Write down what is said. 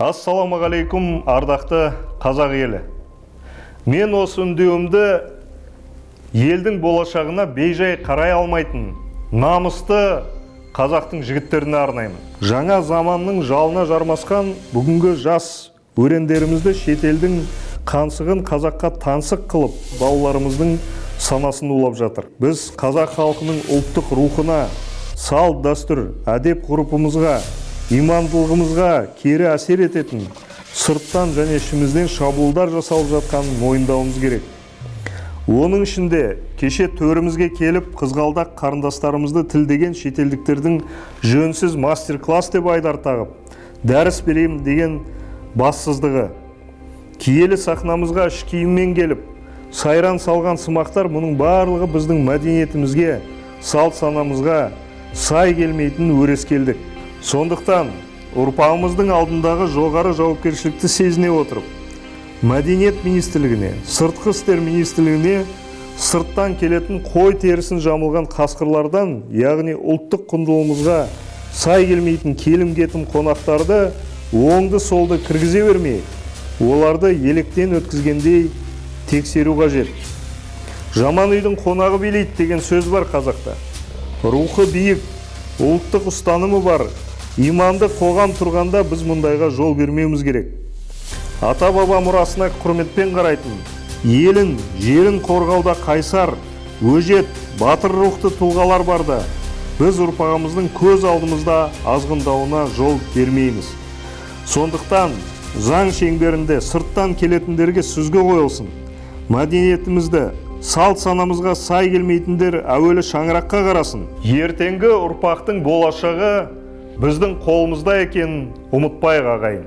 Ассалаумағалейкум, ардақты қазақ елі. Мен осы үндеуімді елдің болашағына бейжай қарай алмайтын, намысты қазақтың жігіттеріне арнаймын. Жаңа заманның жалына жармасқан бүгінгі жас өрендерімізді шетелдің қансығын қазаққа таңсық қылып, балаларымыздың санасын улап жатыр. Біз қазақ халқының ұлттық рухына, салт дәстүр, әдеп ғұрпымызға, имандылығымызға кері әсер ететін, сырттан және ішімізден шабуылдар жасалып жатқанын мойындауымыз керек. Оның ішінде кеше төрімізге келіп қызғалдақ қарындастарымызды тілдеген шетелдіктердің жөнсіз мастер-класс деп айдар тағып, дәріс берейін деген бассыздығы. Киелі сахнамызға іш киіммен келіп, сайран салған сымақтар мұның барлығы біздің мәдениетімізге, салт санамызға сай келмейтін өрескелдік. Сондықтан ұрпағымыздың алдындағы жоғары жауапкершілікті сезіне отырып, Мәдениет министрлігіне, Сыртқы істер министрлігіне сырттан келетін қой терісін жамылған қасқырлардан, яғни ұлттық құндылығымызға сай келмейтін келім-кетім қонақтарды оңды солды кіргізе бермей, оларды електен өткізгендей тексеру қажет. Жаман үйдің қонағы билейді деген сөз бар қазақта. Рухы биік, ұлттық ұстанымы бар, иманды қоғам тұрғанда біз мұндайға жол бермеуіміз керек. Ата-баба мұрасына құрметпен қарайтын, елін, жерін қорғауда қайсар, өжет, батыр рухты тұлғалар барда, біз ұрпағымыздың көз алдымызда азғындауына жол бермейміз. Сондықтан заң шеңберінде сырттан келетіндерге сүзгі қойылсын. Мәдениетімізді, салт санамызға сай келмейтіндер әуелі шаңыраққа қарасын. Ертеңгі ұрпақтың болашағы біздің қолымызда екенін ұмытпайық ағайын.